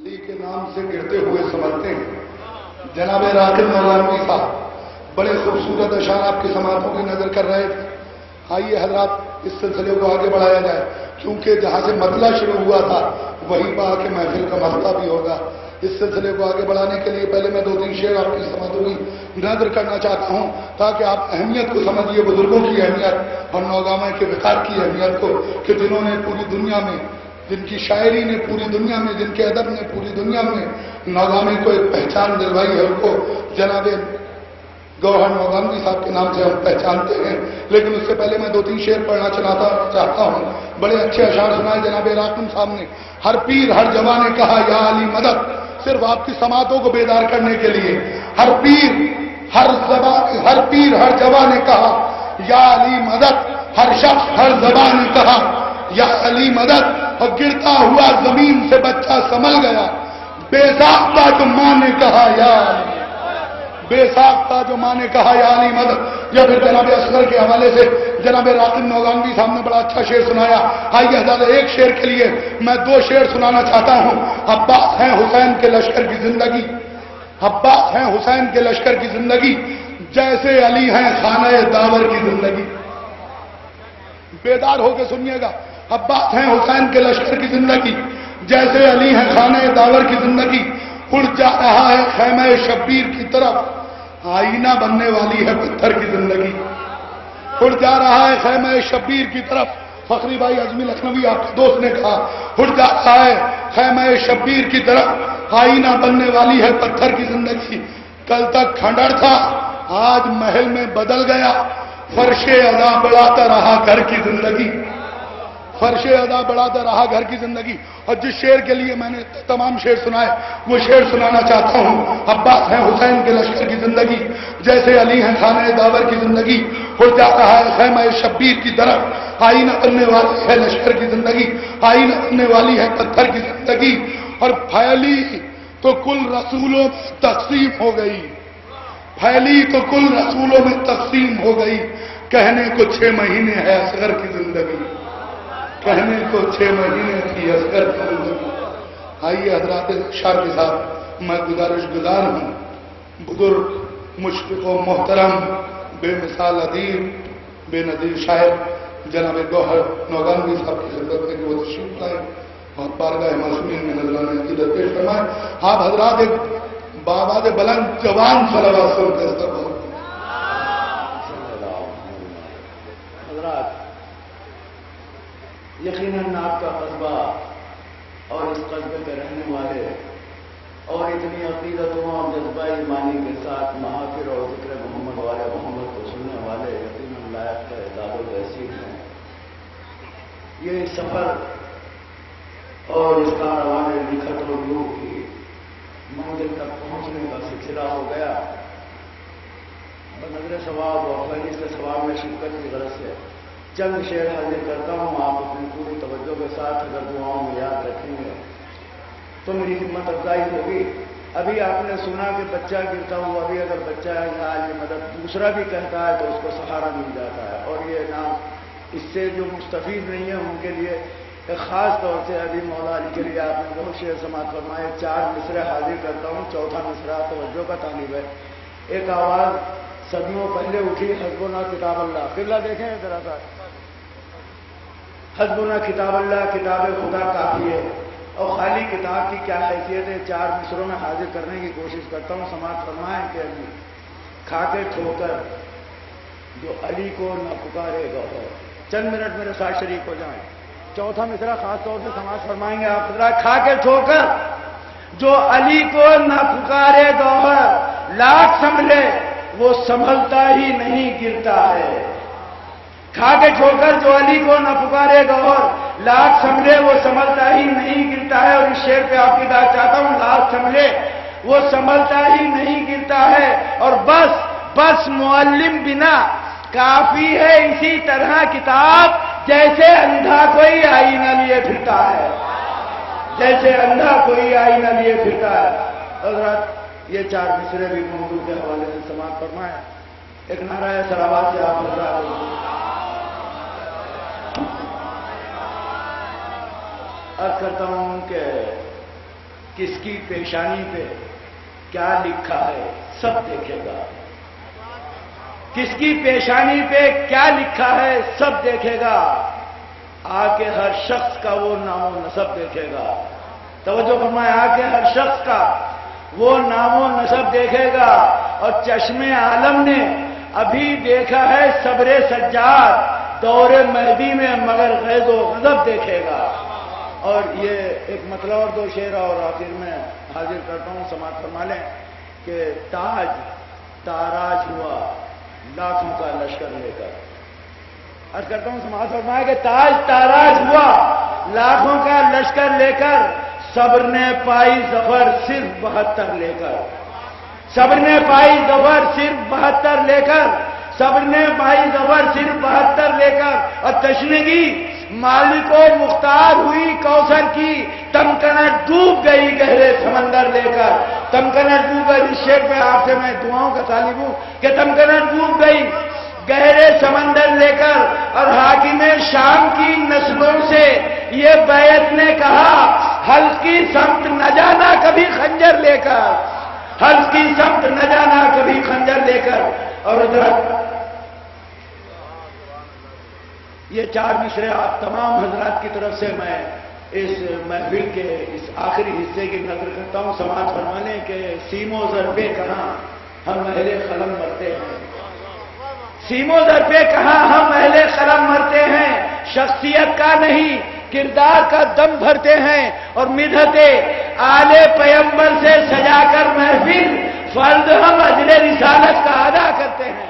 علی کے نام سے گرتے ہوئے سمجھتے ہیں۔ جناب راغب نورانی صاحب بڑے خوبصورت اشعار آپ کی سماعتوں کی نظر کر رہے تھے۔ آئیے حضرات اس سلسلے کو آگے بڑھایا جائے، کیونکہ جہاں سے مسئلہ شروع ہوا تھا وہیں پا کے محفل کا مسئلہ بھی ہوگا۔ اس سلسلے کو آگے بڑھانے کے لیے پہلے میں 2-3 شعر آپ کی سماعتوں کی نظر کرنا چاہتا ہوں، تاکہ آپ اہمیت کو سمجھیے، بزرگوں کی اہمیت اور نوگامہ کے وقار کی اہمیت کو، کہ جنہوں نے پوری دنیا میں، جن کی شاعری نے پوری دنیا میں، جن کے ادب نے پوری دنیا میں نوگامی کو ایک پہچان دلوائی ہے، ان کو جناب گوہر نوگامی صاحب کے نام سے ہم پہچانتے ہیں۔ لیکن اس سے پہلے میں 2-3 شعر پڑھنا چاہتا ہوں۔ بڑے اچھے اشعار سنائے جناب راقم صاحب نے۔ ہر پیر ہر جوان نے کہا یا علی مدد، صرف آپ کی سماعتوں کو بیدار کرنے کے لیے۔ ہر پیر ہر جوان نے کہا یا علی مدد، ہر شخص ہر زبان نے کہا یا علی مدد، اور گرتا ہوا زمین سے بچہ سنبھل گیا، بے ساختہ جو ماں نے کہا یا علی، بے ساختہ جو ماں نے کہا یا علی مدد۔ یا پھر جناب اصغر کے حوالے سے جناب راقب نوگانوی صاحب نے بڑا اچھا شعر سنایا۔ آئیے حضرات ایک شعر کے لیے میں 2 شعر سنانا چاہتا ہوں۔ عباس ہیں حسین کے لشکر کی زندگی، عباس ہیں حسین کے لشکر کی زندگی، جیسے علی ہیں خانہ داور کی زندگی۔ بیدار ہو کے سنیے گا۔ عباس ہیں حسین کے لشکر کی زندگی، جیسے علی ہیں خانہ داور کی زندگی۔ اڑ جا رہا ہے خیمہ شبیر کی طرف، آئینہ بننے والی ہے پتھر کی زندگی۔ اڑ جا رہا ہے خیمہ شبیر کی طرف، فخری بھائی اجمی لکھنوی آپ کے دوست نے کہا، اڑ جا رہا ہے خیمہ شبیر کی طرف، آئینہ بننے والی ہے پتھر کی زندگی۔ کل تک کھنڈر تھا آج محل میں بدل گیا، فرش ادا بڑھاتا رہا گھر کی زندگی، فرش ادا بڑھاتا رہا گھر کی زندگی۔ اور جس شعر کے لیے میں نے تمام شعر سنائے وہ شعر سنانا چاہتا ہوں۔ عباس ہیں حسین کے لشکر کی زندگی، جیسے علی ہیں خانہ داور کی زندگی۔ اڑ جا رہا ہے خیمہ شبیر کی طرف، آئینہ بننے والی ہے لشکر کی زندگی، آئینہ بننے والی ہے پتھر کی زندگی۔ اور پھیلی تو کل رسولوں میں تقسیم ہو گئی، پھیلی تو کل رسولوں میں تقسیم ہو گئی، کہنے کو 6 مہینے ہے اصغر کی زندگی، کہنے کو 6 مہینے تھی اصغر کی زندگی۔ آئیے حضرات اشعار کے ساتھ میں گزارش گزار ہوں، بزرگ مشفق و محترم بے مثال ادیب بے نظیر شاعر جناب گوہر نوگانوی صاحب کی خدمت میں وہ تشریف لائیں اور بارگاہ معصومین میں نذرانہ عقیدت پیش فرمائیں۔ آپ حضرات ایک بآواز بلند جوان صلوات سن کے استقبال۔ حضرات یقیناً آپ کا قصبہ اور اس قصبے کے رہنے والے اور اتنی عقیدتوں اور جذبہ ایمانی کے ساتھ محافر اور ذکر محمد والے محمد کو سننے والے یقیناً لائق اعداد و تحصیل ہیں۔ یہ سفر اور اس کا روانہ لکھت و روح کی منزل تک پہنچنے کا سلسلہ ہو گیا۔ بنظر ثواب اور فہرست ثواب میں شرکت کی غرض سے چند شعر حاضر کرتا ہوں، آپ اپنی پوری توجہ کے ساتھ اگر دعاؤں میں یاد رکھیں گے تو میری ہمت افزائی ہوگی۔ ابھی آپ نے سنا کہ بچہ گرتا ہوا بھی اگر بچہ ہے یا علی مدد دوسرا بھی کہتا ہے تو اس کو سہارا مل جاتا ہے، اور یہ نام اس سے جو مستفید نہیں ہے ان کے لیے ایک خاص طور سے ابھی مولا علی کے لیے آپ نے بہت شعر سماعت فرمائے۔ 4 مصرے حاضر کرتا ہوں، 4تھا مصرع توجہ کا طالب ہے۔ ایک آواز صدیوں پہلے اٹھی، حسبنا کتاب اللہ، قبلہ دیکھیں ذرا سا، حسبنا کتاب اللہ، کتاب خدا کافی ہے۔ اور خالی کتاب کی کیا حیثیت ہے، 4 مصروں میں حاضر کرنے کی کوشش کرتا ہوں۔ سماعت فرمائیں کہ علی کھا کے ٹھوکر جو علی کو نہ پکارے گا، چند منٹ میرے ساتھ شریک ہو جائیں۔ 4تھا مصرع خاص طور سے سماعت فرمائیں گے آپ حضرات۔ کھا کے ٹھوکر جو علی کو نہ پکارے گوہر، لاکھ سنبھلے وہ سنبھلتا ہی نہیں گرتا ہے۔ کھا کے ٹھوکر جو علی کو نہ پکارے گوہر، لاکھ سنبھلے وہ سنبھلتا ہی نہیں گرتا ہے۔ اور اس شعر پہ آپ کی داد چاہتا ہوں، لاکھ سنبھلے وہ سنبھلتا ہی نہیں گرتا ہے، اور بس معلم بنا کافی ہے اسی طرح کتاب، جیسے اندھا کوئی آئینہ لیے پھرتا ہے، جیسے اندھا کوئی آئینہ لیے پھرتا ہے۔ حضرات یہ 4 مصرے بھی موضوع کے حوالے سے سماعت فرمایا۔ ایک نعرہ صلوات سے آپ حضرات عرض کرتا ہوں کہ کس کی پیشانی پہ کیا لکھا ہے سب دیکھے گا، کس کی پیشانی پہ کیا لکھا ہے سب دیکھے گا، آ کے ہر شخص کا وہ نام و نسب دیکھے گا۔ توجہ فرمائے، آ کے ہر شخص کا وہ نام و نسب دیکھے گا۔ اور چشم عالم نے ابھی دیکھا ہے صبر سجاد دور مہدی میں، مگر غیظ و غضب دیکھے گا۔ اور یہ ایک مطلب اور دو شعر اور آخر میں حاضر کرتا ہوں، سماعت فرما لیں کہ تاج تاراج ہوا لاکھوں کا لشکر لے کر، عرض کرتا ہوں سماعت فرمائے کہ تاج تاراج ہوا لاکھوں کا لشکر لے کر، صبر نے پائی ظفر صرف 72 لے کر، صبر نے پائی ظفر صرف 72 لے کر، صبر نے پائی ظفر صرف 72 لے کر، اور تشنگی مالک و مختار ہوئی کوثر کی، تمکنٹ ڈوب گئی گہرے سمندر لے کر، تمکنٹ ڈوب گئی۔ اس شعر پہ آپ سے میں دعاؤں کا طالب ہوں کہ تمکنٹ ڈوب گئی گہرے سمندر لے کر، اور حاکم شام کی نسلوں سے یہ بیعت نے کہا، حلق کی سمت نہ جانا کبھی خنجر لے کر، حلق کی سمت نہ جانا کبھی خنجر لے کر۔ اور ادھر یہ 4 مصرے آپ تمام حضرات کی طرف سے میں اس محفل کے اس آخری حصے کی نظر کرتا ہوں، سماعت فرمانے کے سیم و ضربے کہاں ہم اہل قلم مرتے ہیں، سیم و ضربے کہاں ہم اہل قلم مرتے ہیں، شخصیت کا نہیں کردار کا دم بھرتے ہیں، اور مدحت آل پیمبر سے سجا کر محفل فرض ہم اجر رسالت کا ادا کرتے ہیں۔